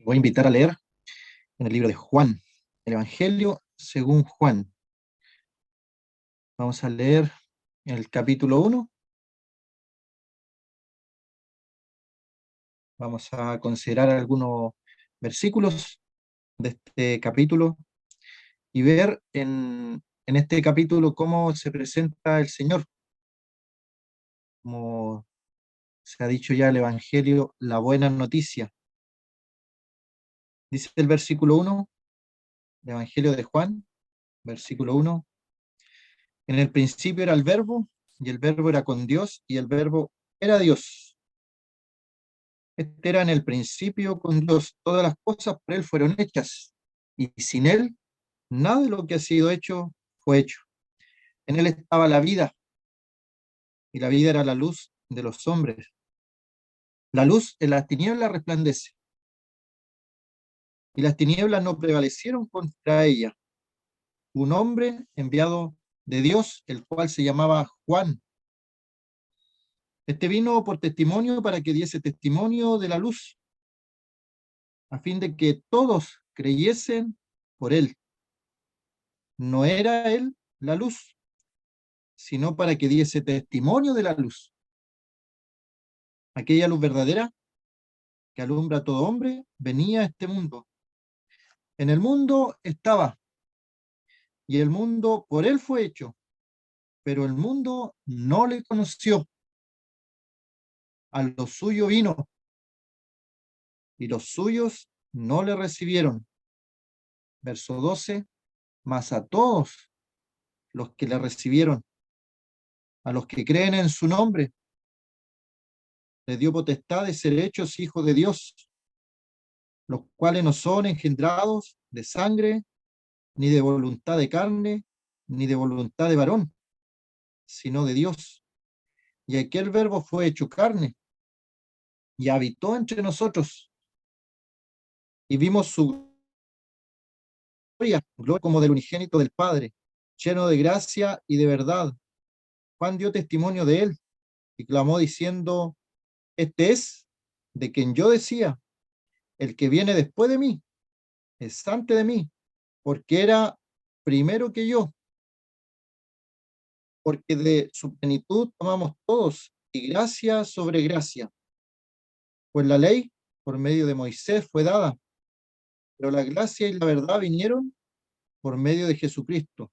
Voy a invitar a leer en el libro de Juan, el Evangelio según Juan. Vamos a leer el capítulo 1. Vamos a considerar algunos versículos de este capítulo y ver en este capítulo cómo se presenta el Señor. Como se ha dicho ya el Evangelio, la buena noticia. Dice el versículo 1, el Evangelio de Juan, versículo 1. En el principio era el Verbo, y el Verbo era con Dios, y el Verbo era Dios. Este era en el principio con Dios. Todas las cosas por Él fueron hechas, y sin Él, nada de lo que ha sido hecho fue hecho. En Él estaba la vida, y la vida era la luz de los hombres. La luz en las tinieblas resplandece, y las tinieblas no prevalecieron contra ella. Un hombre enviado de Dios, el cual se llamaba Juan. Este vino por testimonio para que diese testimonio de la luz, a fin de que todos creyesen por él. No era él la luz, sino para que diese testimonio de la luz. Aquella luz verdadera que alumbra a todo hombre venía a este mundo. En el mundo estaba, y el mundo por él fue hecho, pero el mundo no le conoció. A lo suyo vino, y los suyos no le recibieron. Verso 12, mas a todos los que le recibieron, a los que creen en su nombre, les dio potestad de ser hechos hijos de Dios, los cuales no son engendrados de sangre, ni de voluntad de carne, ni de voluntad de varón, sino de Dios. Y aquel Verbo fue hecho carne, y habitó entre nosotros, y vimos su gloria como del unigénito del Padre, lleno de gracia y de verdad. Juan dio testimonio de él, y clamó diciendo: Este es de quien yo decía, el que viene después de mí, es antes de mí, porque era primero que yo, porque de su plenitud tomamos todos, y gracia sobre gracia. Pues la ley, por medio de Moisés, fue dada, pero la gracia y la verdad vinieron por medio de Jesucristo.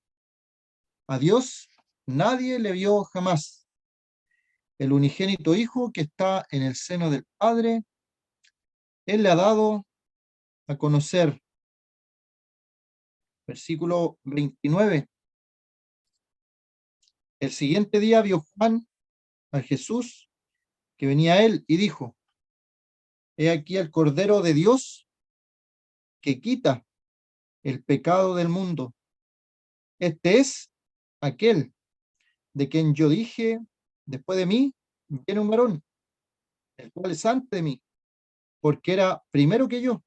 A Dios nadie le vio jamás. El unigénito Hijo que está en el seno del Padre, Él le ha dado a conocer. Versículo 29. El siguiente día vio Juan a Jesús que venía a él y dijo: He aquí el Cordero de Dios que quita el pecado del mundo. Este es aquel de quien yo dije: después de mí viene un varón, el cual es antes de mí, porque era primero que yo,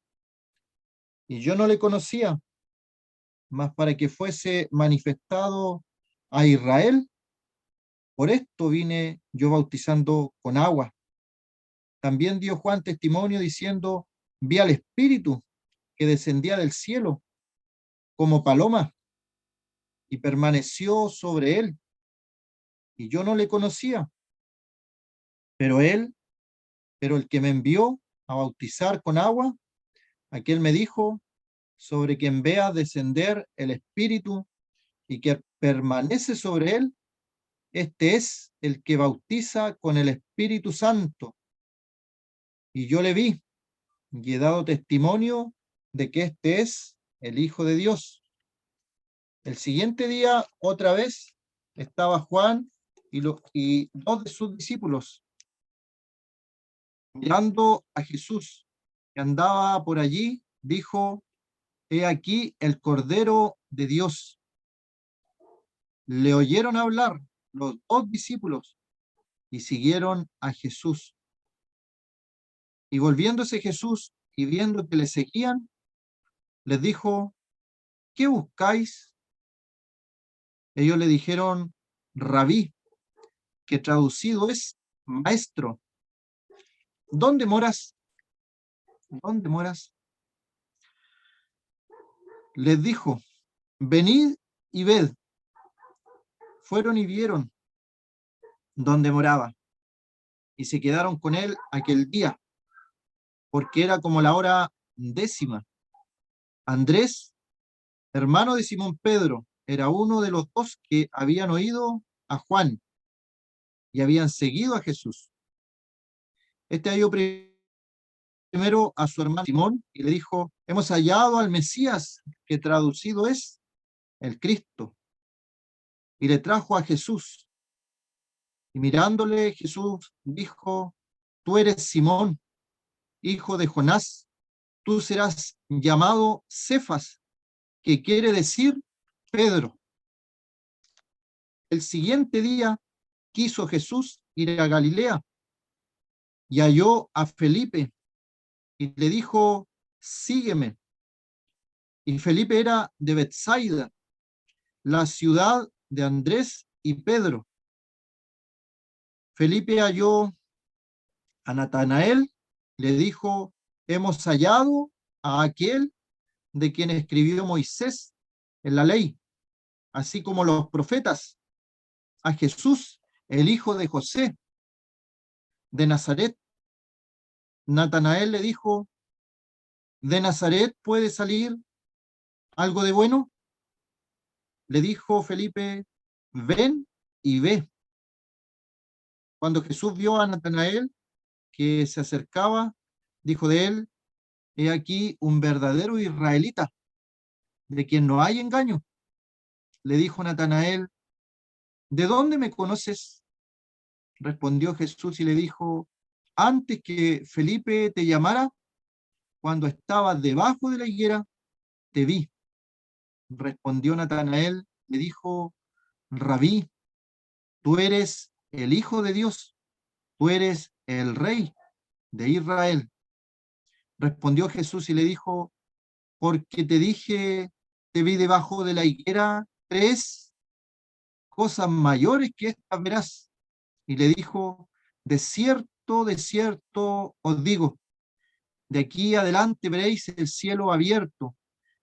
y yo no le conocía, mas para que fuese manifestado a Israel, por esto vine yo bautizando con agua. También dio Juan testimonio diciendo: Vi al Espíritu que descendía del cielo como paloma y permaneció sobre él, y yo no le conocía, pero el que me envió a bautizar con agua, aquel me dijo: sobre quien vea descender el Espíritu y que permanece sobre él, este es el que bautiza con el Espíritu Santo. Y yo le vi y he dado testimonio de que este es el Hijo de Dios. El siguiente día, otra vez, estaba Juan y dos de sus discípulos mirando a Jesús, que andaba por allí. Dijo: He aquí el Cordero de Dios. Le oyeron hablar los dos discípulos y siguieron a Jesús. Y volviéndose Jesús y viendo que le seguían, les dijo: ¿Qué buscáis? Ellos le dijeron: Rabí, que traducido es maestro. ¿Dónde moras? ¿Dónde moras? les dijo: venid y ved. Fueron y vieron donde moraba, y se quedaron con él aquel día, porque era como la hora 10. Andrés, hermano de Simón Pedro, era uno de los dos que habían oído a Juan y habían seguido a Jesús. Este halló primero a su hermano Simón y le dijo: hemos hallado al Mesías, que traducido es el Cristo. Y le trajo a Jesús. Y mirándole, Jesús dijo: tú eres Simón, hijo de Jonás, tú serás llamado Cefas, que quiere decir Pedro. El siguiente día quiso Jesús ir a Galilea y halló a Felipe y le dijo: sígueme. Y Felipe era de Bethsaida, la ciudad de Andrés y Pedro. Felipe halló a Natanael, le dijo: hemos hallado a aquel de quien escribió Moisés en la ley, así como los profetas, a Jesús, el hijo de José, de Nazaret. Natanael le dijo: ¿de Nazaret puede salir algo de bueno? Le dijo Felipe: ven y ve. Cuando Jesús vio a Natanael que se acercaba, dijo de él: he aquí un verdadero israelita, de quien no hay engaño. Le dijo Natanael: ¿de dónde me conoces? Respondió Jesús y le dijo: antes que Felipe te llamara, cuando estabas debajo de la higuera, te vi. Respondió Natanael, le dijo: Rabí, tú eres el Hijo de Dios, tú eres el Rey de Israel. Respondió Jesús y le dijo: porque te dije, te vi debajo de la higuera, ¿crees? Cosas mayores que estas verás. Y le dijo: de cierto, de cierto os digo, de aquí adelante veréis el cielo abierto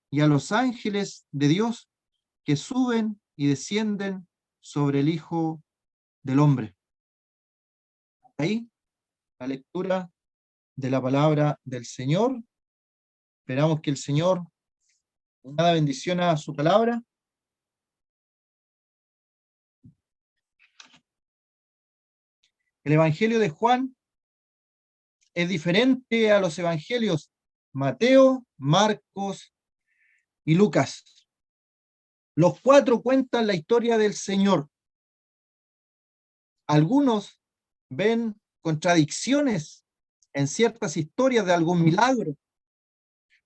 y a los ángeles de Dios que suben y descienden sobre el Hijo del Hombre. Ahí la lectura de la palabra del Señor. Esperamos que el Señor añada bendición a su palabra. El Evangelio de Juan es diferente a los evangelios Mateo, Marcos y Lucas. Los cuatro cuentan la historia del Señor. Algunos ven contradicciones en ciertas historias de algún milagro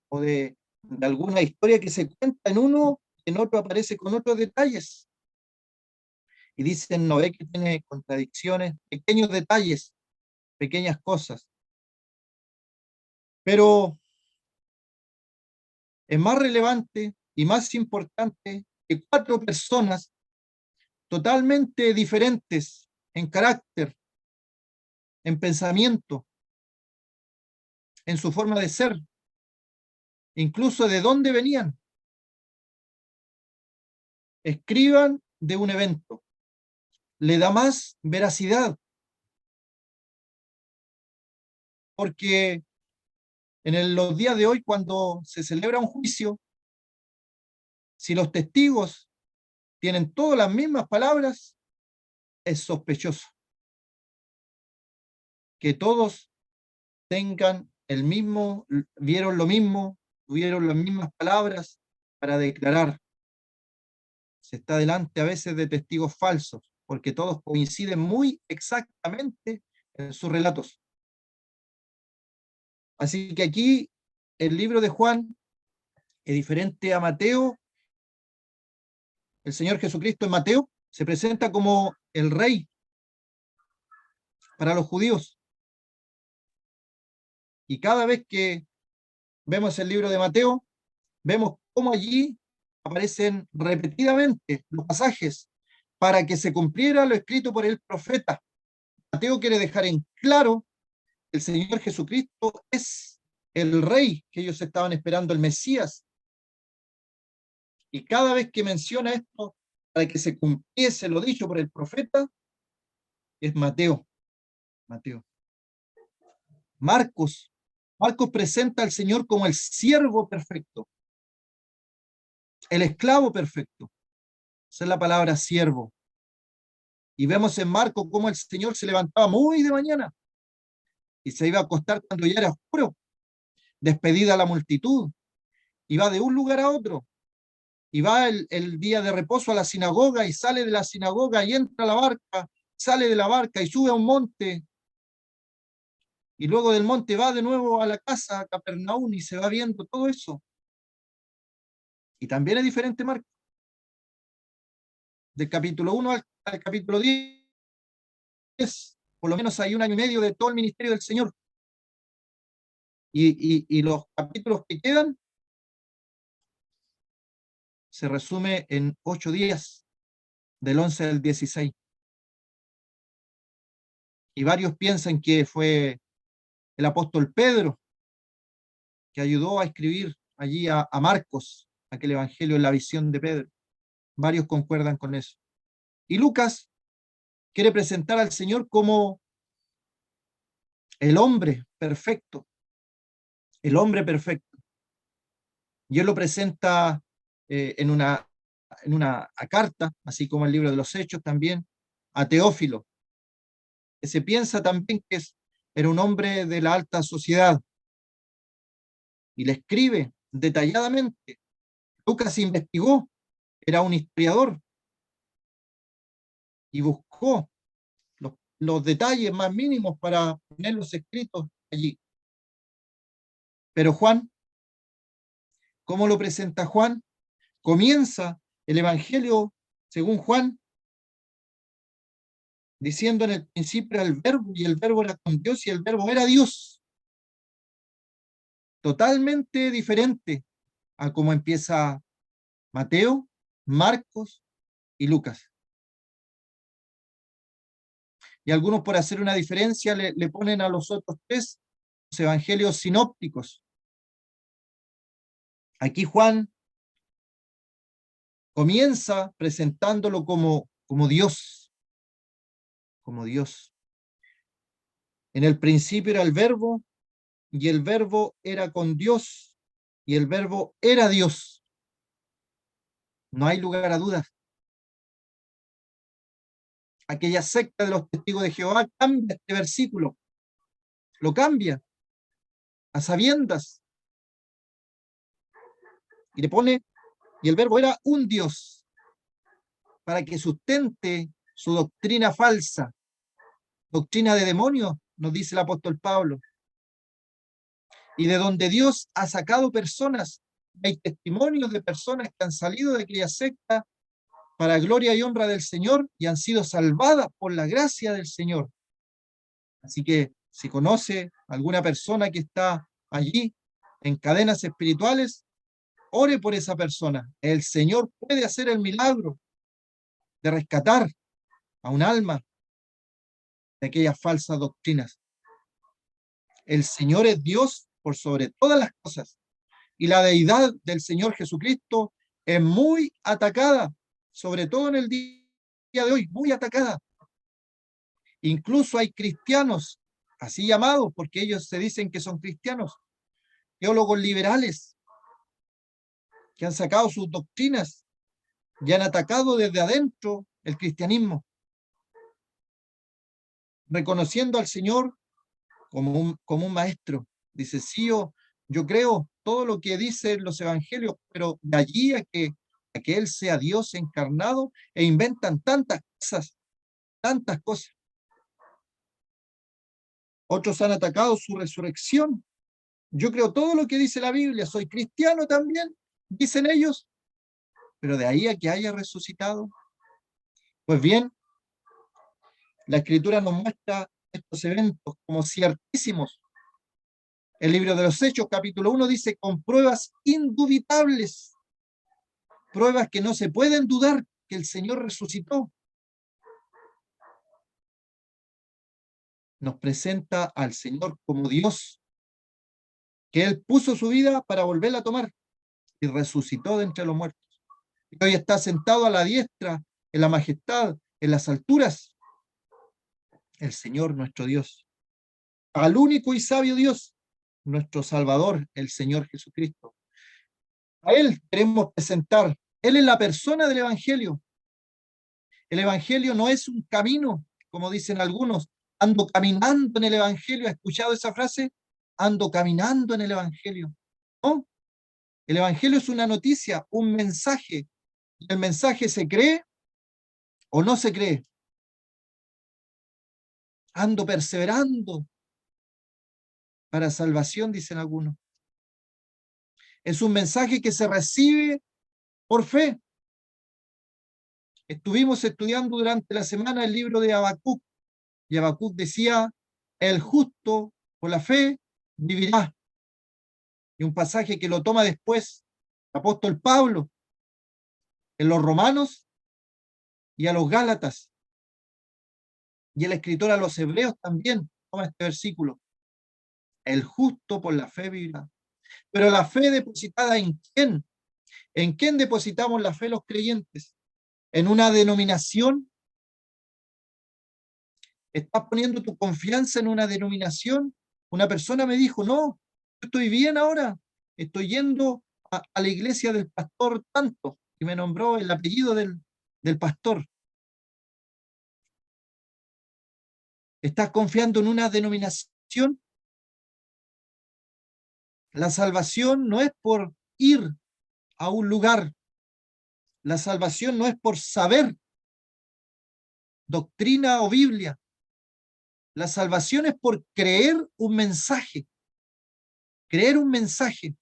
o de alguna historia que se cuenta en uno, en otro aparece con otros detalles. Y dicen: no ve que tiene contradicciones, pequeños detalles, pequeñas cosas. Pero es más relevante y más importante que cuatro personas totalmente diferentes en carácter, en pensamiento, en su forma de ser, incluso de dónde venían, escriban de un evento. Le da más veracidad, porque los días de hoy, cuando se celebra un juicio, si los testigos tienen todas las mismas palabras, es sospechoso que todos tengan el mismo, vieron lo mismo, tuvieron las mismas palabras para declarar. Se está delante a veces de testigos falsos, porque todos coinciden muy exactamente en sus relatos. Así que aquí el libro de Juan es diferente a Mateo. El Señor Jesucristo en Mateo se presenta como el rey para los judíos. Y cada vez que vemos el libro de Mateo, vemos cómo allí aparecen repetidamente los pasajes para que se cumpliera lo escrito por el profeta. Mateo quiere dejar en claro que el Señor Jesucristo es el rey que ellos estaban esperando, el Mesías, Y cada vez que menciona esto, para que se cumpliese lo dicho por el profeta, es Mateo. Mateo. Marcos. Marcos presenta al Señor como el siervo perfecto, el esclavo perfecto. Esa es la palabra siervo. Y vemos en Marcos cómo el Señor se levantaba muy de mañana y se iba a acostar cuando ya era oscuro, despedida la multitud, y va de un lugar a otro, y va el día de reposo a la sinagoga y sale de la sinagoga y entra a la barca, sale de la barca y sube a un monte, y luego del monte va de nuevo a la casa, a Capernaum, y se va viendo todo eso. Y también es diferente Marcos, del capítulo 1 al capítulo 10, por lo menos hay un año y medio de todo el ministerio del Señor. Y los capítulos que quedan se resume en 8 días, del 11 al 16. Y varios piensan que fue el apóstol Pedro que ayudó a escribir allí a Marcos, aquel evangelio en la visión de Pedro. Varios concuerdan con eso. Y Lucas quiere presentar al Señor como el hombre perfecto, el hombre perfecto. Y él lo presenta en una carta, así como el libro de los Hechos también, a Teófilo, que se piensa también que era un hombre de la alta sociedad, y le escribe detalladamente. Lucas investigó, era un historiador, y buscó los detalles más mínimos para ponerlos escritos allí. Pero Juan, ¿cómo lo presenta Juan? Comienza el Evangelio según Juan diciendo: en el principio era el verbo, y el verbo era con Dios, y el verbo era Dios. Totalmente diferente a cómo empieza Mateo, Marcos y Lucas. Y algunos, por hacer una diferencia, le ponen a los otros tres los evangelios sinópticos. Aquí Juan comienza presentándolo como Dios, como Dios. En el principio era el verbo, y el verbo era con Dios, y el verbo era Dios. No hay lugar a dudas. Aquella secta de los testigos de Jehová cambia este versículo, lo cambia a sabiendas, y le pone: y el verbo era un Dios, para que sustente su doctrina falsa, doctrina de demonios, nos dice el apóstol Pablo, y de donde Dios ha sacado personas. Hay testimonios de personas que han salido de aquella secta para gloria y honra del Señor y han sido salvadas por la gracia del Señor. Así que si conoce alguna persona que está allí en cadenas espirituales, ore por esa persona. El Señor puede hacer el milagro de rescatar a un alma de aquellas falsas doctrinas. El Señor es Dios por sobre todas las cosas, y la deidad del Señor Jesucristo es muy atacada, sobre todo en el día de hoy, muy atacada. Incluso hay cristianos, así llamados, porque ellos se dicen que son cristianos, teólogos liberales, que han sacado sus doctrinas y han atacado desde adentro el cristianismo, reconociendo al Señor como un maestro. Dice: sí, yo creo todo lo que dicen los evangelios, pero de allí a que Él sea Dios encarnado, e inventan tantas cosas. Otros han atacado su resurrección. Yo creo todo lo que dice la Biblia, soy cristiano también, dicen ellos, pero de ahí a que haya resucitado. Pues bien, la Escritura nos muestra estos eventos como ciertísimos. El libro de los Hechos, capítulo 1, dice: con pruebas indubitables, pruebas que no se pueden dudar, que el Señor resucitó. Nos presenta al Señor como Dios, que Él puso su vida para volverla a tomar y resucitó de entre los muertos. y hoy está sentado a la diestra, en la majestad, en las alturas, el Señor nuestro Dios, al único y sabio Dios, nuestro Salvador, el Señor Jesucristo. A Él queremos presentar. Él es la persona del Evangelio. El Evangelio no es un camino, como dicen algunos. Ando caminando en el Evangelio. ¿Ha escuchado esa frase? Ando caminando en el Evangelio. No, el Evangelio es una noticia, un mensaje. El mensaje se cree o no se cree. Ando perseverando para salvación, dicen algunos. Es un mensaje que se recibe por fe. Estuvimos estudiando durante la semana el libro de Habacuc, y Habacuc decía, el justo por la fe vivirá. Y un pasaje que lo toma después el apóstol Pablo en los Romanos y a los Gálatas, y el escritor a los Hebreos también toma este versículo. El justo por la fe vivirá. Pero la fe depositada ¿en quién? ¿En quién depositamos la fe los creyentes? ¿En una denominación? ¿Estás poniendo tu confianza en una denominación? Una persona me dijo, no, yo estoy bien ahora, estoy yendo a la iglesia del pastor tanto, y me nombró el apellido del pastor. ¿Estás confiando en una denominación? La salvación no es por ir a un lugar, la salvación no es por saber doctrina o Biblia, la salvación es por creer un mensaje, creer un mensaje.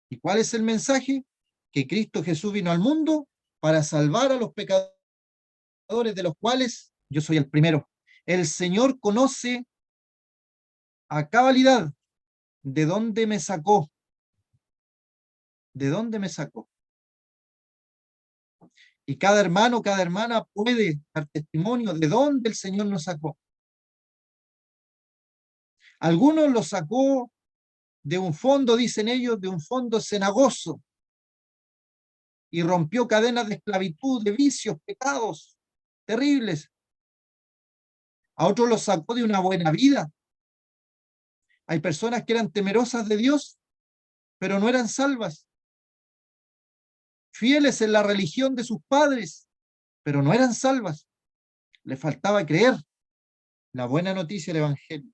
¿Y cuál es el mensaje? Que Cristo Jesús vino al mundo para salvar a los pecadores, de los cuales yo soy el primero. El Señor conoce a cabalidad de dónde me sacó, de dónde me sacó. Y cada hermano, cada hermana puede dar testimonio de dónde el Señor nos sacó. Algunos los sacó de un fondo, dicen ellos, de un fondo cenagoso, y rompió cadenas de esclavitud, de vicios, pecados terribles. A otros los sacó de una buena vida. Hay personas que eran temerosas de Dios, pero no eran salvas. Fieles en la religión de sus padres, pero no eran salvas. Les faltaba creer la buena noticia del Evangelio.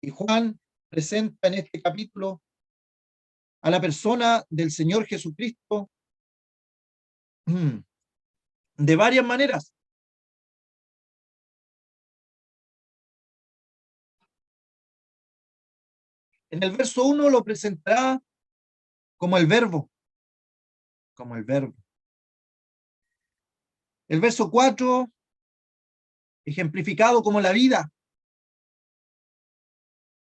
Y Juan presenta en este capítulo a la persona del Señor Jesucristo de varias maneras. En el verso 1 lo presentará como el verbo, como el verbo. El verso 4, ejemplificado como la vida.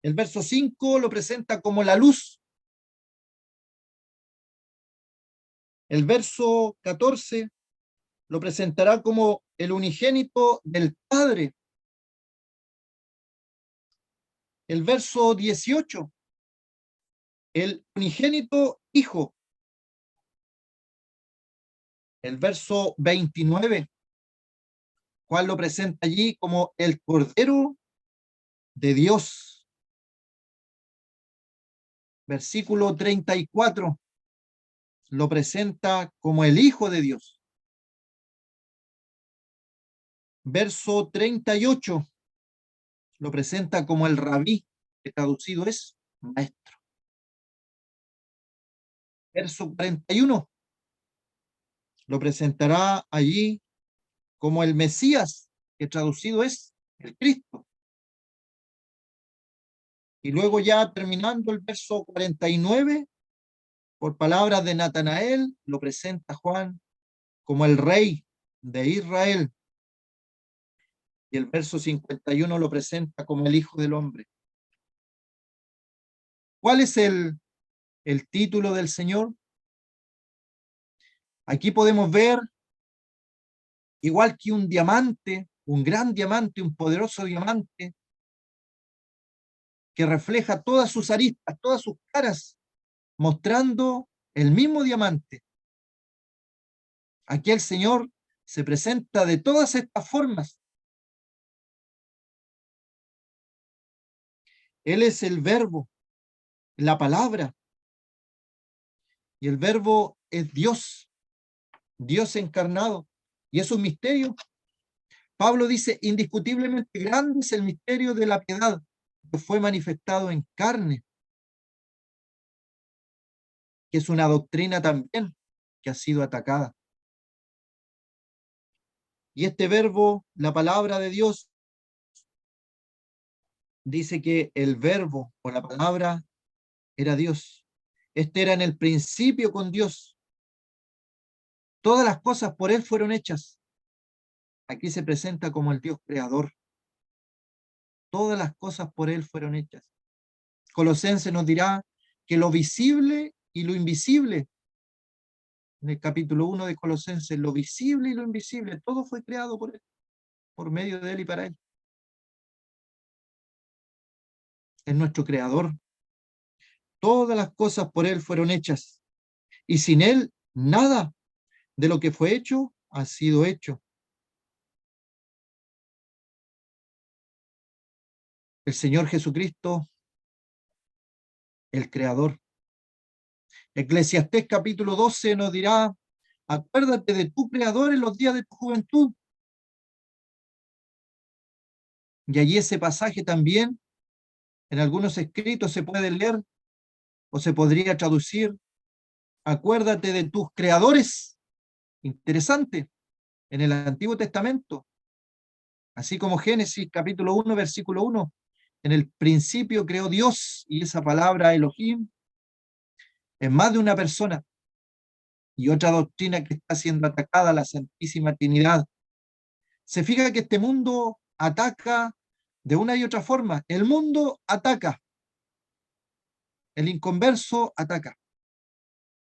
El verso 5 lo presenta como la luz. El verso 14 lo presentará como el unigénito del Padre. El verso 18, el unigénito Hijo. El verso 29, Juan lo presenta allí como el Cordero de Dios. Versículo 34 lo presenta como el Hijo de Dios. Verso 38 lo presenta como el Rabí, que traducido es maestro. Verso 41 lo presentará allí como el Mesías, que traducido es el Cristo. Y luego ya terminando el verso 49, por palabras de Natanael, lo presenta Juan como el Rey de Israel. Y el verso 51 lo presenta como el Hijo del Hombre. ¿Cuál es el título del Señor? Aquí podemos ver, igual que un diamante, un gran diamante, un poderoso diamante, que refleja todas sus aristas, todas sus caras, mostrando el mismo diamante. Aquí el Señor se presenta de todas estas formas. Él es el verbo, la palabra, y el verbo es Dios, Dios encarnado, y es un misterio. Pablo dice, indiscutiblemente grande es el misterio de la piedad, que fue manifestado en carne, que es una doctrina también que ha sido atacada. Y este verbo, la palabra de Dios, dice que el verbo o la palabra era Dios. Este era en el principio con Dios. Todas las cosas por Él fueron hechas. Aquí se presenta como el Dios creador. Todas las cosas por Él fueron hechas. Colosenses nos dirá que lo visible y lo invisible, en el capítulo 1 de Colosenses, lo visible y lo invisible, todo fue creado por Él, por medio de Él y para Él. Es nuestro creador. Todas las cosas por Él fueron hechas. Y sin Él, nada de lo que fue hecho ha sido hecho. El Señor Jesucristo, el Creador. Eclesiastés capítulo 12 nos dirá, acuérdate de tu Creador en los días de tu juventud. Y allí ese pasaje también, en algunos escritos se puede leer o se podría traducir, acuérdate de tus creadores. Interesante, en el Antiguo Testamento, así como Génesis capítulo 1, versículo 1, en el principio creó Dios, y esa palabra Elohim es más de una persona. Y otra doctrina que está siendo atacada, la Santísima Trinidad. Se fija que este mundo ataca de una y otra forma. El mundo ataca, el inconverso ataca,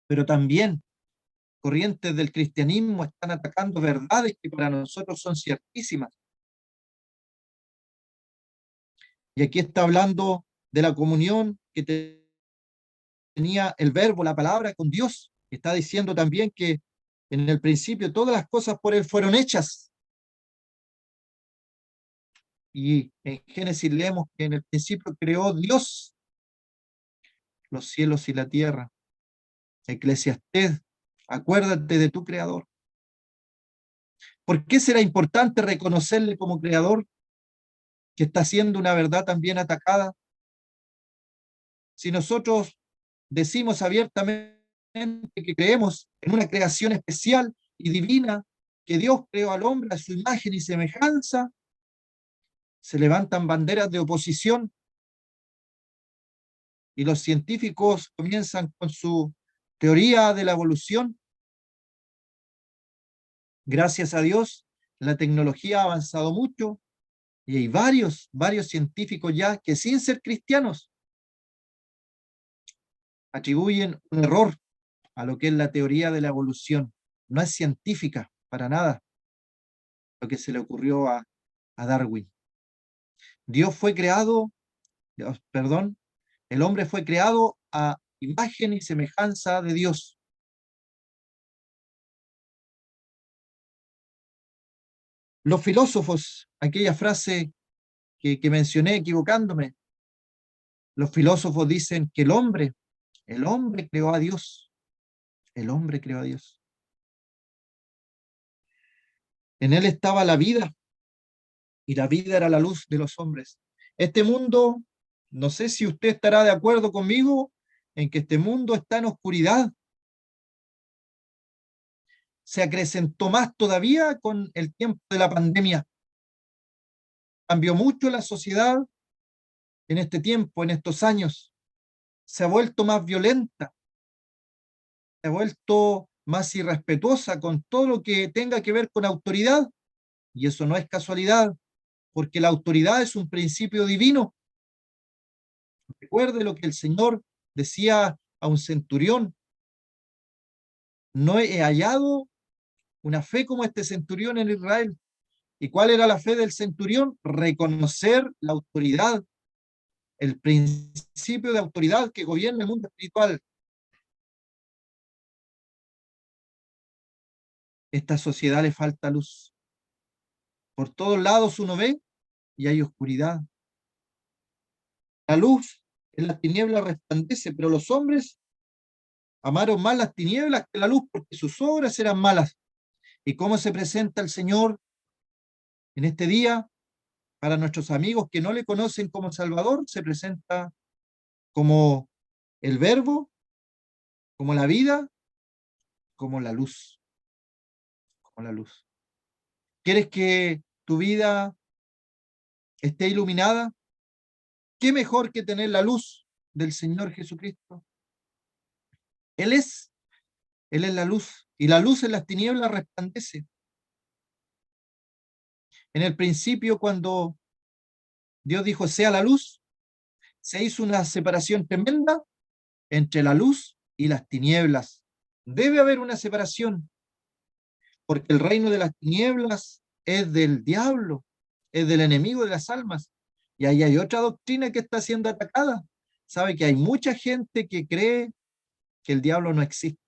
pero también corrientes del cristianismo están atacando verdades que para nosotros son ciertísimas. Y aquí está hablando de la comunión que tenía el verbo, la palabra con Dios. Está diciendo también que en el principio todas las cosas por Él fueron hechas. Y en Génesis leemos que en el principio creó Dios los cielos y la tierra. Eclesiastés, acuérdate de tu creador. ¿Por qué será importante reconocerle como creador, que está siendo una verdad también atacada? Si nosotros decimos abiertamente que creemos en una creación especial y divina, que Dios creó al hombre a su imagen y semejanza, se levantan banderas de oposición y los científicos comienzan con su teoría de la evolución. Gracias a Dios, la tecnología ha avanzado mucho y hay varios científicos ya que sin ser cristianos atribuyen un error a lo que es la teoría de la evolución. No es científica para nada lo que se le ocurrió a Darwin. Dios fue creado, perdón, el hombre fue creado a imagen y semejanza de Dios. Los filósofos, aquella frase que mencioné equivocándome, los filósofos dicen que el hombre creó a Dios, el hombre creó a Dios. En él estaba la vida, y la vida era la luz de los hombres. Este mundo, no sé si usted estará de acuerdo conmigo en que este mundo está en oscuridad. Se acrecentó más todavía con el tiempo de la pandemia. Cambió mucho la sociedad en este tiempo, en estos años. Se ha vuelto más violenta, se ha vuelto más irrespetuosa con todo lo que tenga que ver con autoridad. Y eso no es casualidad, porque la autoridad es un principio divino. Recuerde lo que el Señor decía a un centurión: no he hallado una fe como este centurión en Israel. ¿Y cuál era la fe del centurión? Reconocer la autoridad, el principio de autoridad que gobierna el mundo espiritual. Esta sociedad le falta luz. Por todos lados uno ve y hay oscuridad. La luz en las tinieblas resplandece, pero los hombres amaron más las tinieblas que la luz porque sus obras eran malas. ¿Y cómo se presenta el Señor en este día? Para nuestros amigos que no le conocen como Salvador, se presenta como el Verbo, como la vida, como la luz, como la luz. ¿Quieres que tu vida esté iluminada? ¿Qué mejor que tener la luz del Señor Jesucristo? Él es, Él es la luz, y la luz en las tinieblas resplandece. En el principio, cuando Dios dijo sea la luz, se hizo una separación tremenda entre la luz y las tinieblas. Debe haber una separación, porque el reino de las tinieblas es del diablo, es del enemigo de las almas. Y ahí hay otra doctrina que está siendo atacada. Sabe que hay mucha gente que cree que el diablo no existe.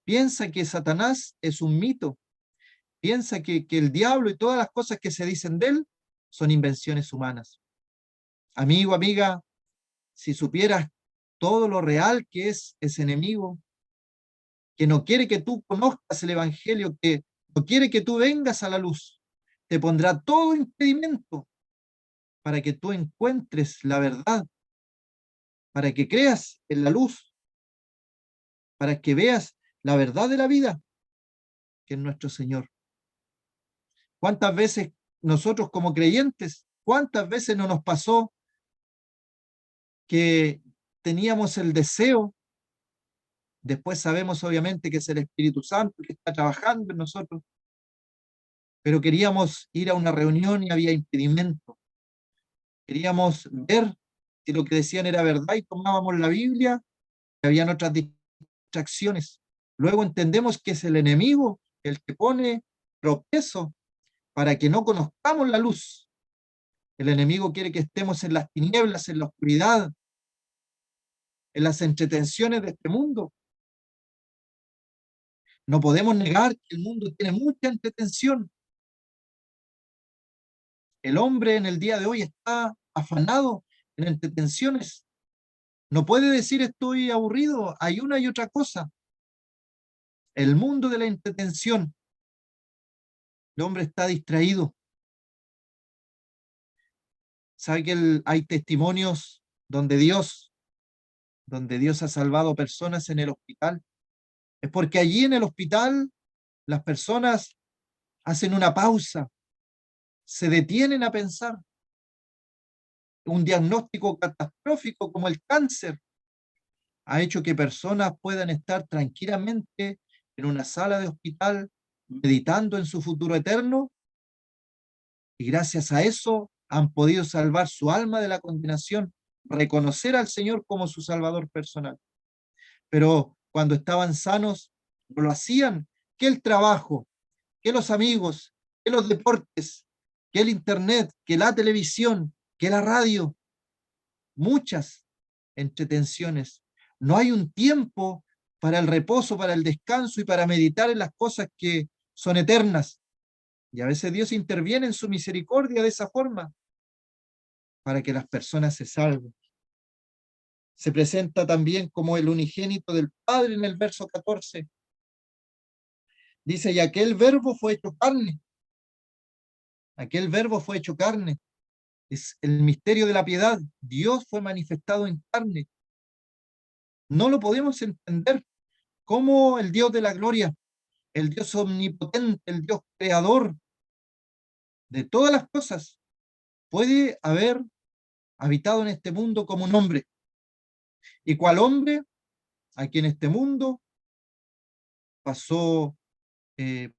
Piensa que Satanás es un mito. Piensa que el diablo y todas las cosas que se dicen de él son invenciones humanas. Amigo, amiga, si supieras todo lo real que es ese enemigo, que no quiere que tú conozcas el Evangelio, que no quiere que tú vengas a la luz, te pondrá todo impedimento para que tú encuentres la verdad, para que creas en la luz, para que veas la verdad de la vida, que es nuestro Señor. ¿Cuántas veces nosotros como creyentes, cuántas veces no nos pasó que teníamos el deseo? Después sabemos obviamente que es el Espíritu Santo que está trabajando en nosotros, pero queríamos ir a una reunión y había impedimento. Queríamos ver si lo que decían era verdad y tomábamos la Biblia y habían otras distracciones. Luego entendemos que es el enemigo el que pone tropiezo para que no conozcamos la luz. El enemigo quiere que estemos en las tinieblas, en la oscuridad, en las entretenciones de este mundo. No podemos negar que el mundo tiene mucha entretención. El hombre en el día de hoy está afanado en entretenciones. No puede decir estoy aburrido, hay una y otra cosa. El mundo de la entretención, el hombre está distraído. Sabe que hay testimonios donde Dios ha salvado personas en el hospital. Es porque allí en el hospital las personas hacen una pausa, se detienen a pensar. Un diagnóstico catastrófico como el cáncer ha hecho que personas puedan estar tranquilamente en una sala de hospital meditando en su futuro eterno y gracias a eso han podido salvar su alma de la condenación, reconocer al Señor como su Salvador personal. Pero cuando estaban sanos, no lo hacían. Que el trabajo, que los amigos, que los deportes, que el internet, que la televisión, que la radio, muchas entretenciones. No hay un tiempo para el reposo, para el descanso y para meditar en las cosas que son eternas. Y a veces Dios interviene en su misericordia de esa forma para que las personas se salven. Se presenta también como el unigénito del Padre en el verso 14. Dice, y aquel verbo fue hecho carne. Aquel verbo fue hecho carne. Es el misterio de la piedad. Dios fue manifestado en carne. No lo podemos entender como el Dios de la gloria, el Dios omnipotente, el Dios creador de todas las cosas, puede haber habitado en este mundo como un hombre. ¿Y cuál hombre? Aquí en este mundo pasó eh,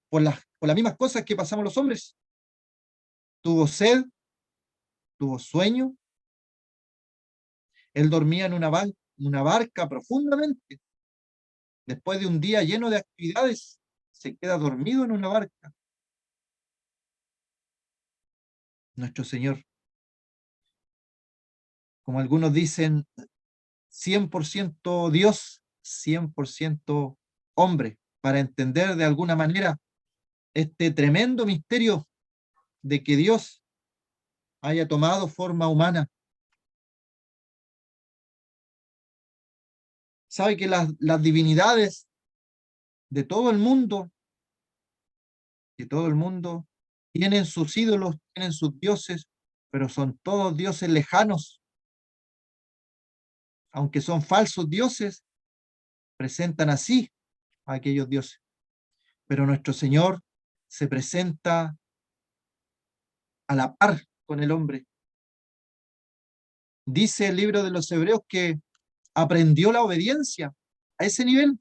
por las mismas cosas que pasamos los hombres. Tuvo sed, tuvo sueño, él dormía en una barca profundamente. Después de un día lleno de actividades, se queda dormido en una barca. Nuestro Señor, como algunos dicen, 100% Dios, 100% hombre. para entender de alguna manera este tremendo misterio de que Dios haya tomado forma humana. Sabe que las divinidades de todo el mundo, de todo el mundo, tienen sus ídolos, tienen sus dioses, pero son todos dioses lejanos. Aunque son falsos dioses, presentan así a aquellos dioses. Pero nuestro Señor se presenta a la par con el hombre. Dice el libro de los Hebreos que aprendió la obediencia a ese nivel.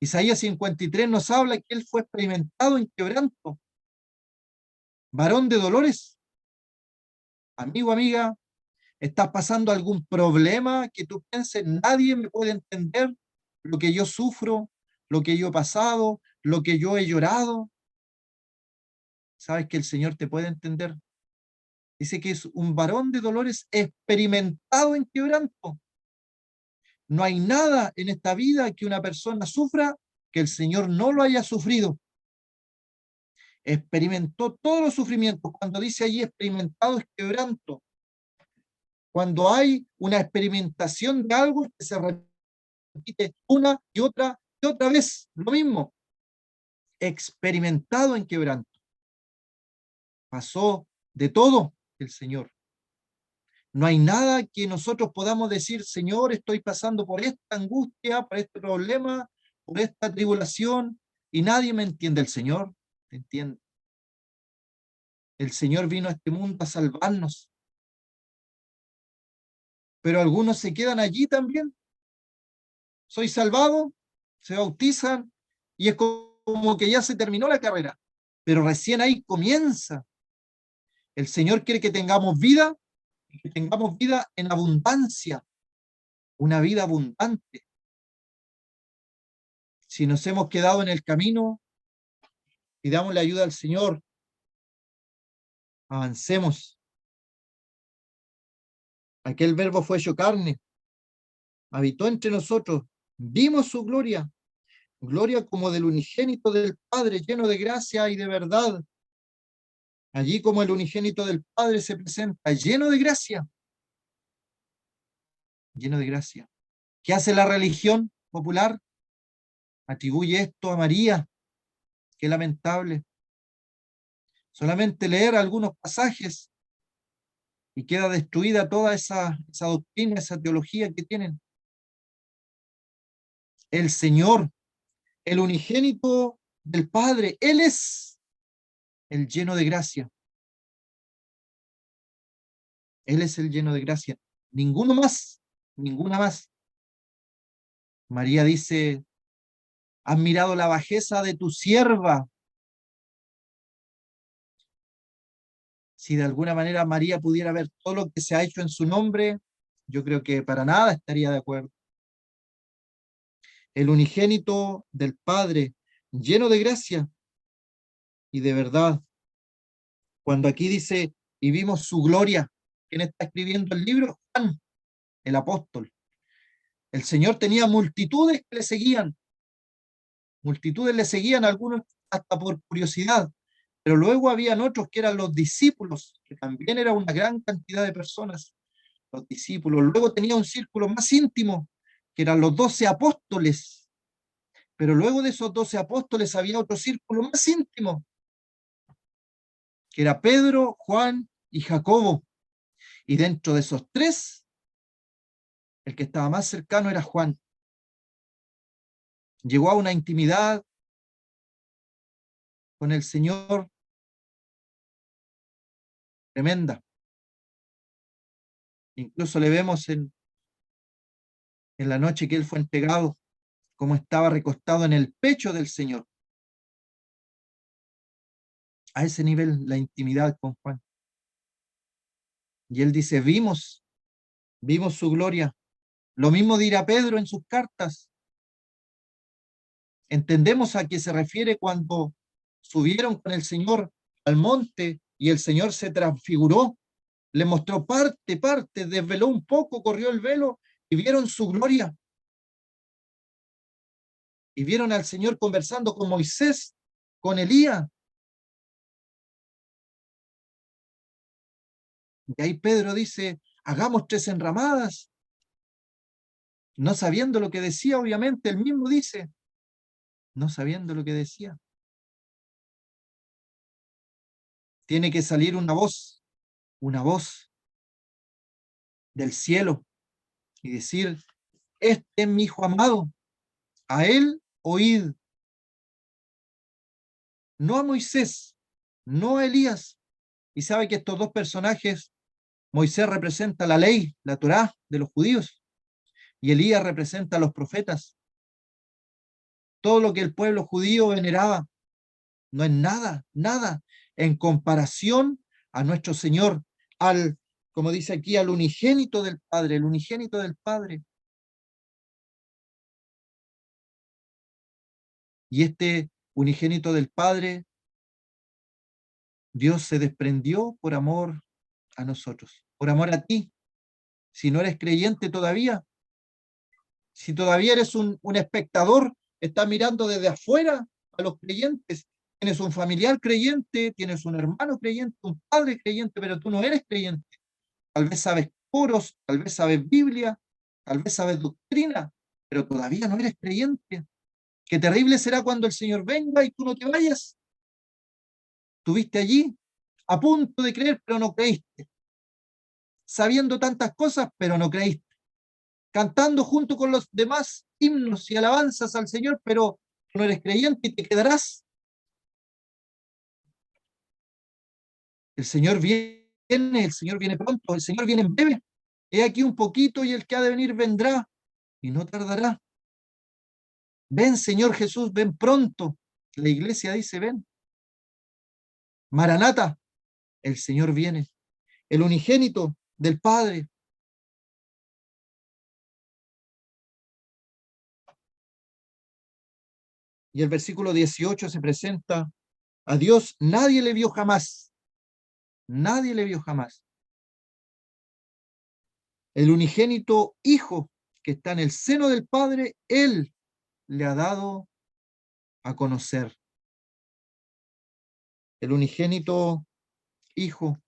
Isaías 53 nos habla que él fue experimentado en quebranto, varón de dolores. Amigo, amiga, ¿estás pasando algún problema que tú pienses, nadie me puede entender lo que yo sufro, lo que yo he pasado, lo que yo he llorado? Sabes que el Señor te puede entender. Dice que es un varón de dolores experimentado en quebranto. No hay nada en esta vida que una persona sufra que el Señor no lo haya sufrido. Experimentó todos los sufrimientos. Cuando dice allí experimentado es quebranto. Cuando hay una experimentación de algo que se repite una y otra vez, lo mismo. Experimentado en quebranto. Pasó de todo el Señor. No hay nada que nosotros podamos decir, Señor, estoy pasando por esta angustia, por este problema, por esta tribulación, y nadie me entiende. El Señor te entiende. El Señor vino a este mundo a salvarnos. Pero algunos se quedan allí también. Soy salvado, se bautizan, y es como que ya se terminó la carrera. Pero recién ahí comienza. El Señor quiere que tengamos vida, y que tengamos vida en abundancia, una vida abundante. Si nos hemos quedado en el camino, pidamos la ayuda al Señor, avancemos. Aquel verbo fue hecho carne, habitó entre nosotros, vimos su gloria, gloria como del unigénito del Padre, lleno de gracia y de verdad. Allí como el unigénito del Padre se presenta, lleno de gracia, lleno de gracia. ¿Qué hace la religión popular? Atribuye esto a María. Qué lamentable. Solamente leer algunos pasajes y queda destruida toda esa doctrina, esa teología que tienen. El Señor, el unigénito del Padre, Él es el lleno de gracia. Él es el lleno de gracia. Ninguno más, ninguna más. María dice, has mirado la bajeza de tu sierva. Si de alguna manera María pudiera ver todo lo que se ha hecho en su nombre, yo creo que para nada estaría de acuerdo. El unigénito del Padre, lleno de gracia y de verdad. Cuando aquí dice, y vimos su gloria, ¿quién está escribiendo el libro? Juan, el apóstol. El Señor tenía multitudes que le seguían, multitudes le seguían, algunos hasta por curiosidad, pero luego habían otros que eran los discípulos, que también era una gran cantidad de personas, los discípulos. Luego tenía un círculo más íntimo, que eran los 12 apóstoles, pero luego de esos 12 apóstoles había otro círculo más íntimo, que era Pedro, Juan y Jacobo. Y dentro de esos tres, el que estaba más cercano era Juan. Llegó a una intimidad con el Señor tremenda. Incluso le vemos en la noche que él fue entregado, como estaba recostado en el pecho del Señor. A ese nivel la intimidad con Juan. Y él dice, vimos su gloria. Lo mismo dirá Pedro en sus cartas. Entendemos a qué se refiere cuando subieron con el Señor al monte y el Señor se transfiguró, le mostró parte, desveló un poco, corrió el velo y vieron su gloria. y vieron al Señor conversando con Moisés, con Elías. Y ahí Pedro dice, hagamos 3 enramadas, no sabiendo lo que decía, obviamente, él mismo dice, no sabiendo lo que decía. Tiene que salir una voz del cielo y decir, este es mi hijo amado, a él oíd. No a Moisés, no a Elías. Y sabe que estos dos personajes, Moisés representa la ley, la Torá de los judíos, y Elías representa a los profetas. Todo lo que el pueblo judío veneraba no es nada, nada, en comparación a nuestro Señor, al, como dice aquí, al unigénito del Padre, el unigénito del Padre. Y este unigénito del Padre, Dios se desprendió por amor a nosotros, por amor a ti. Si no eres creyente todavía, si todavía eres un espectador, estás mirando desde afuera a los creyentes, tienes un familiar creyente, tienes un hermano creyente, un padre creyente, pero tú no eres creyente. Tal vez sabes coros, tal vez sabes Biblia, tal vez sabes doctrina, pero todavía no eres creyente. Qué terrible será cuando el Señor venga y tú no te vayas. Estuviste allí a punto de creer, pero no creíste. Sabiendo tantas cosas, pero no creíste. Cantando junto con los demás himnos y alabanzas al Señor, pero no eres creyente y te quedarás. El Señor viene pronto, el Señor viene en breve. He aquí un poquito y el que ha de venir vendrá y no tardará. Ven, Señor Jesús, ven pronto. La iglesia dice, ven. Maranata, el Señor viene. El unigénito del Padre. Y el versículo 18 se presenta, a Dios nadie le vio jamás. Nadie le vio jamás. El unigénito Hijo que está en el seno del Padre, Él le ha dado a conocer. El unigénito Hijo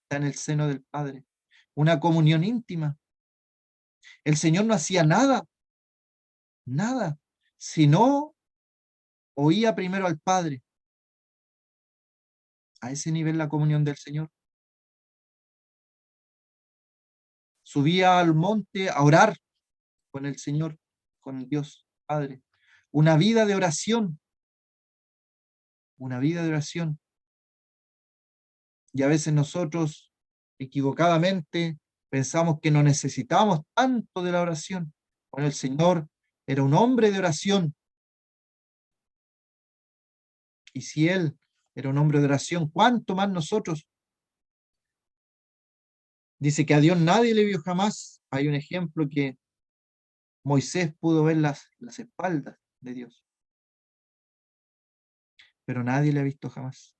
está en el seno del Padre. Una comunión íntima. El Señor no hacía nada, nada, sino oía primero al Padre. A ese nivel la comunión del Señor. Subía al monte a orar con el Señor, con Dios Padre. Una vida de oración, una vida de oración. Y a veces nosotros, equivocadamente, pensamos que no necesitamos tanto de la oración. Bueno, el Señor era un hombre de oración. Y si Él era un hombre de oración, ¿cuánto más nosotros? Dice que a Dios nadie le vio jamás. Hay un ejemplo que Moisés pudo ver las espaldas de Dios, pero nadie le ha visto jamás.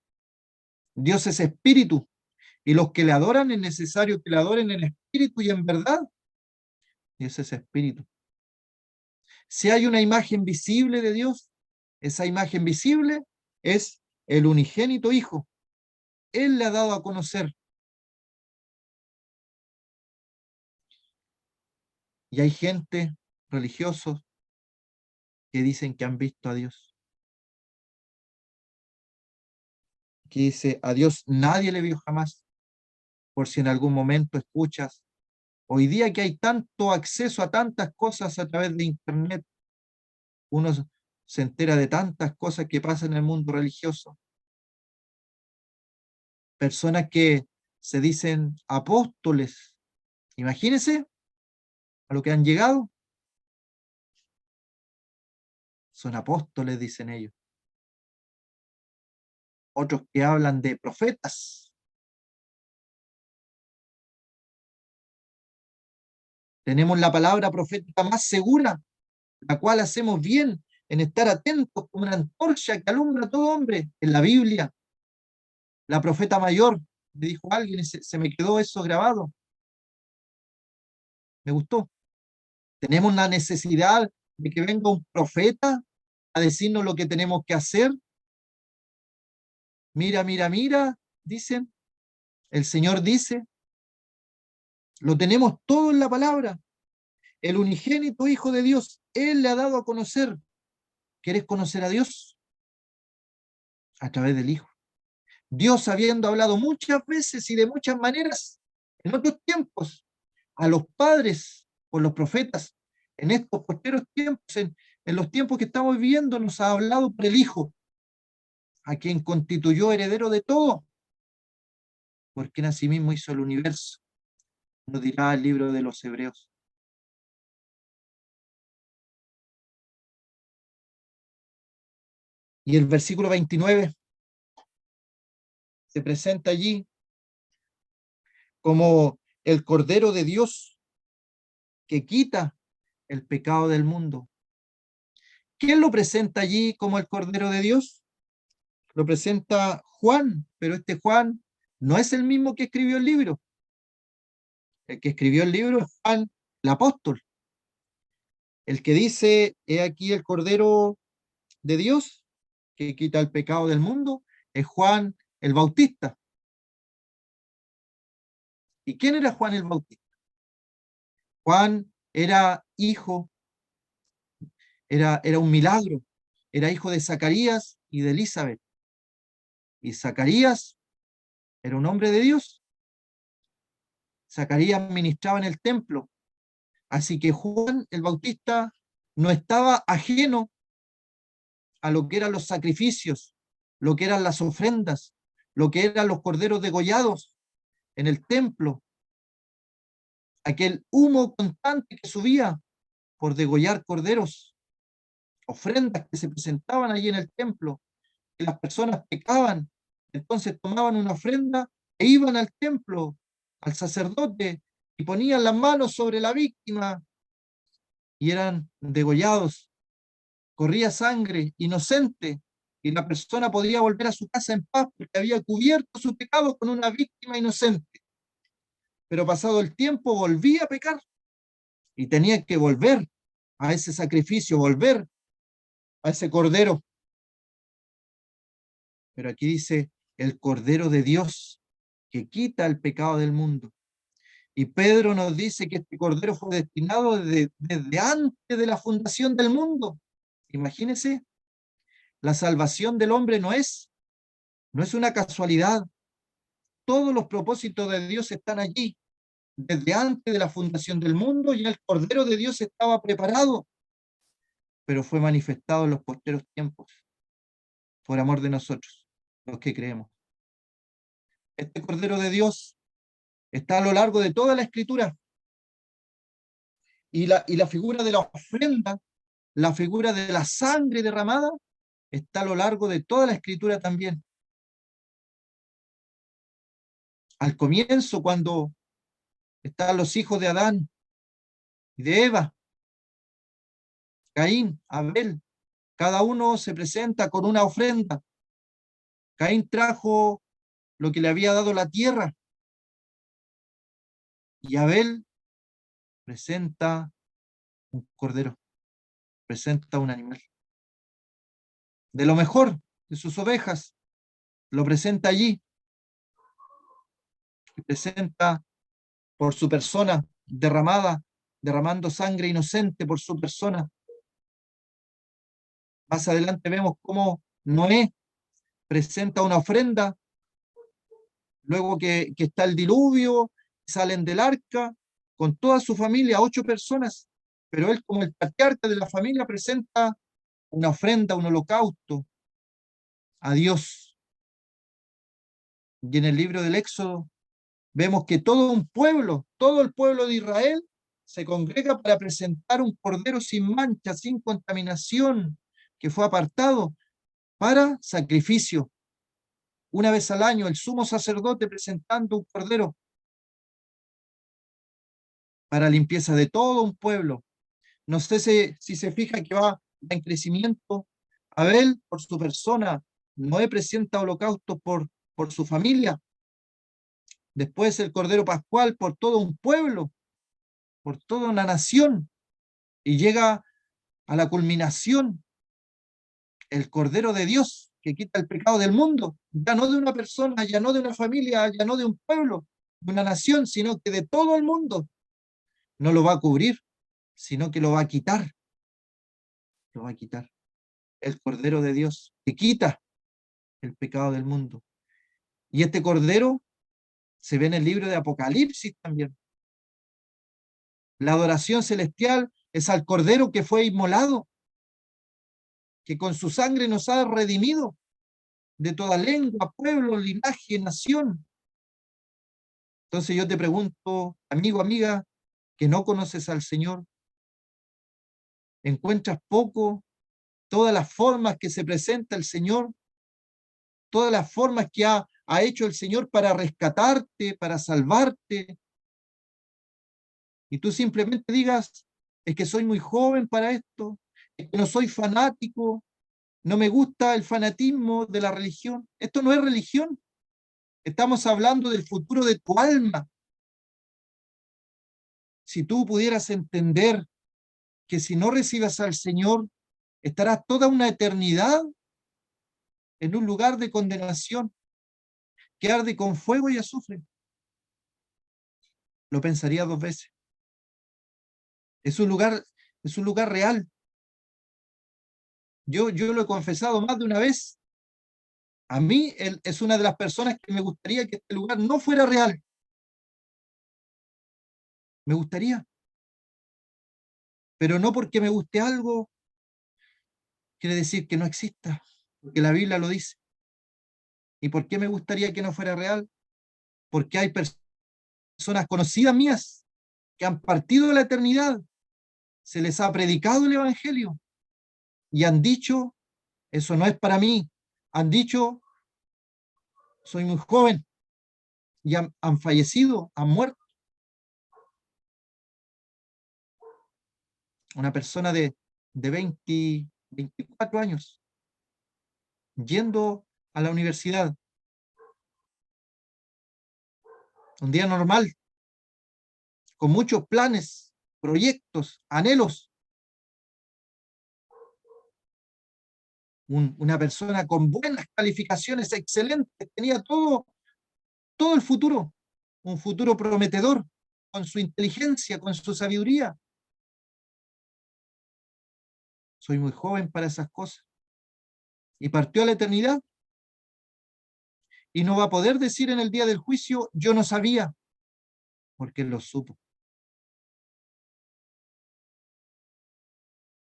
Dios es espíritu, y los que le adoran es necesario que le adoren en espíritu y en verdad. Dios es espíritu. Si hay una imagen visible de Dios, esa imagen visible es el unigénito Hijo. Él le ha dado a conocer. Y hay gente, religiosos, que dicen que han visto a Dios. Que dice, a Dios nadie le vio jamás. Por si en algún momento escuchas. Hoy día que hay tanto acceso a tantas cosas a través de Internet, uno se entera de tantas cosas que pasan en el mundo religioso. Personas que se dicen apóstoles. Imagínense a lo que han llegado. Son apóstoles, dicen ellos. Otros que hablan de profetas. Tenemos la palabra profética más segura, la cual hacemos bien en estar atentos como una antorcha que alumbra a todo hombre en la Biblia. La profeta mayor, me dijo alguien, y se me quedó eso grabado. Me gustó. Tenemos la necesidad de que venga un profeta a decirnos lo que tenemos que hacer. Mira, mira, mira, dicen, el Señor dice, lo tenemos todo en la palabra. El unigénito Hijo de Dios, Él le ha dado a conocer. ¿Quieres conocer a Dios? A través del Hijo. Dios, habiendo hablado muchas veces y de muchas maneras en otros tiempos a los padres por los profetas, en estos posteros tiempos, en los tiempos que estamos viviendo, nos ha hablado por el Hijo, a quien constituyó heredero de todo, porque en asimismo hizo el universo, nos dirá el libro de los Hebreos. Y el versículo 29 se presenta allí como el Cordero de Dios que quita el pecado del mundo. ¿Quién lo presenta allí como el Cordero de Dios? Lo presenta Juan, pero este Juan no es el mismo que escribió el libro. El que escribió el libro es Juan, el apóstol. El que dice, he aquí el Cordero de Dios que quita el pecado del mundo, es Juan el Bautista. ¿Y quién era Juan el Bautista? Juan era hijo, era un milagro, era hijo de Zacarías y de Elizabeth. Y Zacarías era un hombre de Dios. Zacarías ministraba en el templo. Así que Juan el Bautista no estaba ajeno a lo que eran los sacrificios, lo que eran las ofrendas, lo que eran los corderos degollados en el templo, aquel humo constante que subía por degollar corderos, ofrendas que se presentaban allí en el templo, que las personas pecaban, entonces tomaban una ofrenda e iban al templo, al sacerdote, y ponían las manos sobre la víctima y eran degollados, corría sangre inocente y la persona podía volver a su casa en paz porque había cubierto su pecado con una víctima inocente. Pero pasado el tiempo volvía a pecar y tenía que volver a ese sacrificio, volver a ese cordero. Pero aquí dice el Cordero de Dios que quita el pecado del mundo. Y Pedro nos dice que este cordero fue destinado desde antes de la fundación del mundo. Imagínense, la salvación del hombre no es una casualidad. Todos los propósitos de Dios están allí. Desde antes de la fundación del mundo ya el Cordero de Dios estaba preparado, pero fue manifestado en los posteros tiempos por amor de nosotros, los que creemos. Este Cordero de Dios está a lo largo de toda la Escritura y la figura de la ofrenda, la figura de la sangre derramada, está a lo largo de toda la Escritura también. Al comienzo, cuando están los hijos de Adán y de Eva, Caín, Abel, cada uno se presenta con una ofrenda. Caín trajo lo que le había dado la tierra y Abel presenta un cordero, presenta un animal. De lo mejor de sus ovejas, lo presenta allí y presenta por su persona derramada, derramando sangre inocente por su persona. Más adelante vemos cómo Noé presenta una ofrenda, luego que está el diluvio, salen del arca con toda su familia, 8 personas, pero él como el patriarca de la familia presenta una ofrenda, un holocausto a Dios. Y en el libro del Éxodo vemos que todo un pueblo, todo el pueblo de Israel se congrega para presentar un cordero sin mancha, sin contaminación, que fue apartado para sacrificio. Una vez al año, el sumo sacerdote presentando un cordero para limpieza de todo un pueblo. No sé si se fija que va en crecimiento. Abel por su persona, Noé presenta holocausto por su familia. Después el Cordero Pascual por todo un pueblo, por toda una nación. Y llega a la culminación, el Cordero de Dios que quita el pecado del mundo, ya no de una persona, ya no de una familia, ya no de un pueblo, de una nación, sino que de todo el mundo. No lo va a cubrir, sino que lo va a quitar. Lo va a quitar. El Cordero de Dios que quita el pecado del mundo. Y este Cordero se ve en el libro de Apocalipsis también. La adoración celestial es al Cordero que fue inmolado, que con su sangre nos ha redimido de toda lengua, pueblo, linaje, nación. Entonces yo te pregunto, amigo, amiga, que no conoces al Señor, encuentras poco todas las formas que se presenta el Señor, todas las formas que ha hecho el Señor para rescatarte, para salvarte, y tú simplemente digas, es que soy muy joven para esto, es que no soy fanático, no me gusta el fanatismo de la religión. Esto no es religión, estamos hablando del futuro de tu alma. Si tú pudieras entender que si no recibas al Señor, estarás toda una eternidad en un lugar de condenación que arde con fuego y azufre, lo pensaría dos veces. Es un lugar real. Yo lo he confesado más de una vez. A mí él es una de las personas que me gustaría que este lugar no fuera real. Me gustaría, pero no porque me guste algo, quiere decir que no exista, porque la Biblia lo dice. ¿Y por qué me gustaría que no fuera real? Porque hay personas conocidas mías que han partido de la eternidad, se les ha predicado el Evangelio y han dicho, eso no es para mí. Han dicho, soy muy joven, y han fallecido, han muerto. Una persona de 20, 24 años, yendo a la universidad, un día normal, con muchos planes, proyectos, anhelos. Una persona con buenas calificaciones, excelentes, tenía todo el futuro, un futuro prometedor, con su inteligencia, con su sabiduría. Soy muy joven para esas cosas. Y partió a la eternidad. Y no va a poder decir en el día del juicio, yo no sabía, porque él lo supo.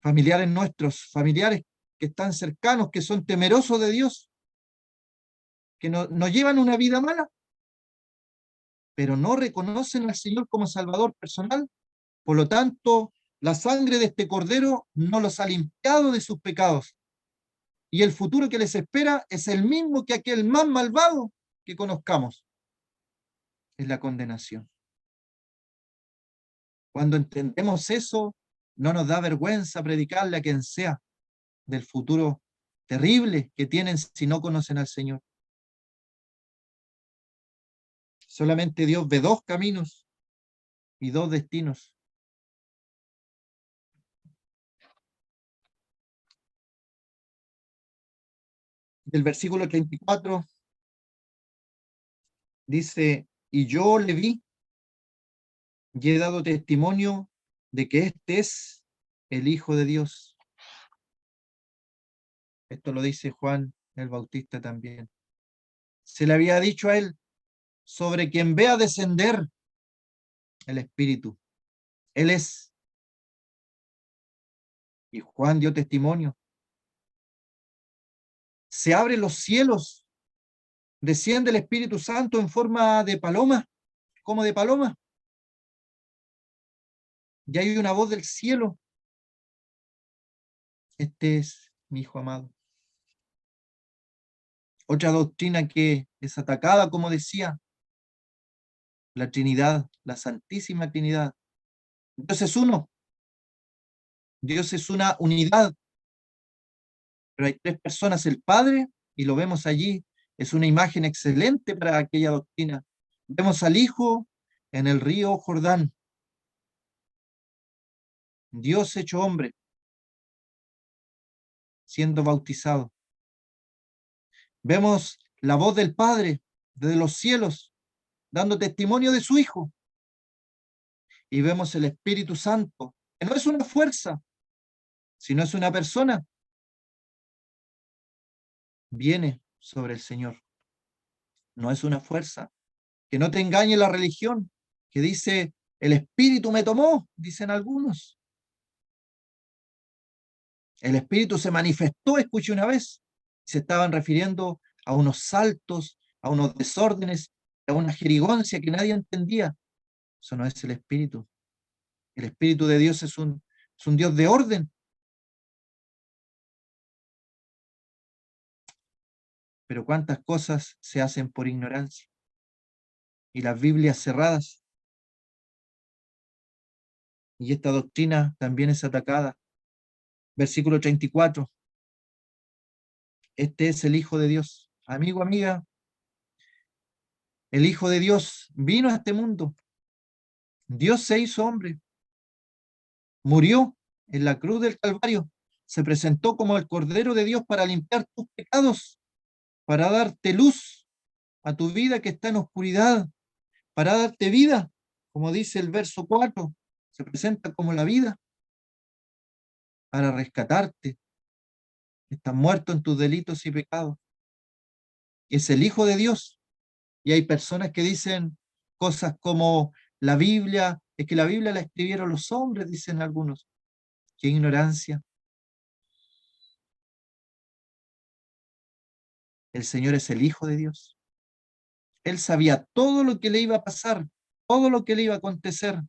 Familiares nuestros, familiares que están cercanos, que son temerosos de Dios, que no llevan una vida mala, pero no reconocen al Señor como Salvador personal. Por lo tanto, la sangre de este Cordero no los ha limpiado de sus pecados. Y el futuro que les espera es el mismo que aquel más malvado que conozcamos. Es la condenación. Cuando entendemos eso, no nos da vergüenza predicarle a quien sea del futuro terrible que tienen si no conocen al Señor. Solamente Dios ve dos caminos y dos destinos. Del versículo 34 dice, y yo le vi y he dado testimonio de que este es el Hijo de Dios. Esto lo dice Juan el Bautista también. Se le había dicho a él sobre quien vea descender el Espíritu. Él es. Y Juan dio testimonio. Se abren los cielos, desciende el Espíritu Santo en forma de paloma, como de paloma. Y hay una voz del cielo. Este es mi Hijo amado. Otra doctrina que es atacada, como decía, la Trinidad, la Santísima Trinidad. Dios es uno, Dios es una unidad, pero hay tres personas, el Padre, y lo vemos allí, es una imagen excelente para aquella doctrina. Vemos al Hijo en el río Jordán, Dios hecho hombre, siendo bautizado. Vemos la voz del Padre desde los cielos, dando testimonio de su Hijo. Y vemos el Espíritu Santo, que no es una fuerza, sino es una persona. Viene sobre el Señor. No es una fuerza. Que no te engañe la religión, que dice, el Espíritu me tomó, dicen algunos. El Espíritu se manifestó, escuché una vez. Se estaban refiriendo a unos saltos, a unos desórdenes, a una jerigoncia que nadie entendía. Eso no es el Espíritu. El Espíritu de Dios es un Dios de orden. Pero cuántas cosas se hacen por ignorancia. Y las Biblias cerradas. Y esta doctrina también es atacada. Versículo 34. Este es el Hijo de Dios. Amigo, amiga, el Hijo de Dios vino a este mundo. Dios se hizo hombre. Murió en la cruz del Calvario. Se presentó como el Cordero de Dios para limpiar tus pecados, para darte luz a tu vida que está en oscuridad, para darte vida, como dice el verso 4. Se presenta como la vida, para rescatarte. Estás muerto en tus delitos y pecados. Es el Hijo de Dios. Y hay personas que dicen cosas como la Biblia, es que la Biblia la escribieron los hombres, dicen algunos. Qué ignorancia. El Señor es el Hijo de Dios. Él sabía todo lo que le iba a pasar, todo lo que le iba a acontecer.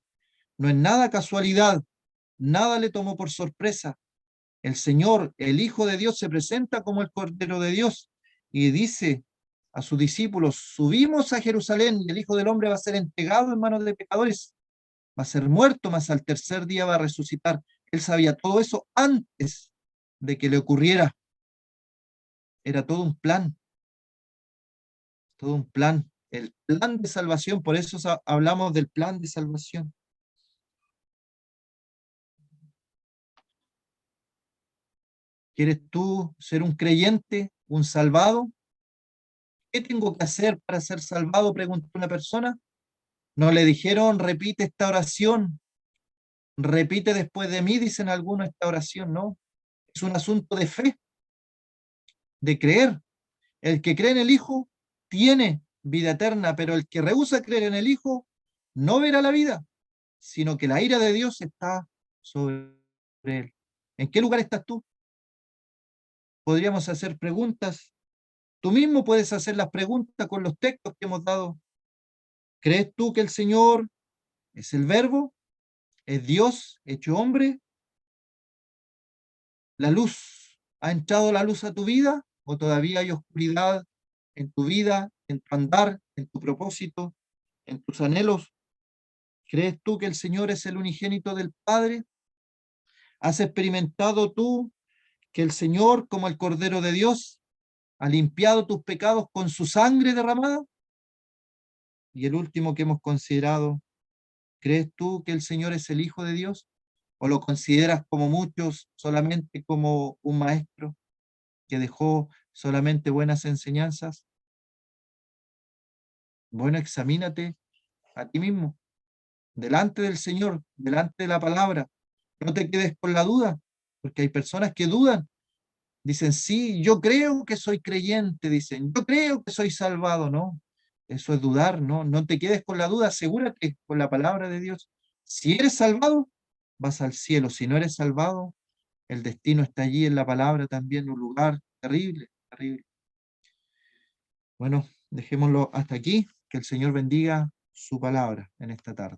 No es nada casualidad, nada le tomó por sorpresa. El Señor, el Hijo de Dios, se presenta como el Cordero de Dios y dice a sus discípulos, subimos a Jerusalén y el Hijo del Hombre va a ser entregado en manos de pecadores, va a ser muerto, mas al tercer día va a resucitar. Él sabía todo eso antes de que le ocurriera. Era todo un plan, todo un plan. El plan de salvación, por eso hablamos del plan de salvación. ¿Quieres tú ser un creyente, un salvado? ¿Qué tengo que hacer para ser salvado?, preguntó una persona. No le dijeron, repite esta oración, repite después de mí, dicen algunos esta oración, no. Es un asunto de fe, de creer. El que cree en el Hijo tiene vida eterna, pero el que rehúsa creer en el Hijo no verá la vida, sino que la ira de Dios está sobre él. ¿En qué lugar estás tú? Podríamos hacer preguntas. Tú mismo puedes hacer las preguntas con los textos que hemos dado. ¿Crees tú que el Señor es el Verbo? ¿Es Dios hecho hombre? ¿La luz? ¿Ha entrado la luz a tu vida? ¿O todavía hay oscuridad en tu vida, en tu andar, en tu propósito, en tus anhelos? ¿Crees tú que el Señor es el unigénito del Padre? ¿Has experimentado tú que el Señor, como el Cordero de Dios, ha limpiado tus pecados con su sangre derramada? Y el último que hemos considerado, ¿crees tú que el Señor es el Hijo de Dios? ¿O lo consideras, como muchos, solamente como un maestro que dejó solamente buenas enseñanzas? Bueno, examínate a ti mismo, delante del Señor, delante de la palabra. No te quedes con la duda, porque hay personas que dudan. Dicen, sí, yo creo que soy creyente, dicen, yo creo que soy salvado, ¿no? Eso es dudar, ¿no? No te quedes con la duda, asegúrate con la palabra de Dios. Si eres salvado, vas al cielo. Si no eres salvado, el destino está allí en la palabra también, un lugar terrible, terrible. Bueno, dejémoslo hasta aquí. Que el Señor bendiga su palabra en esta tarde.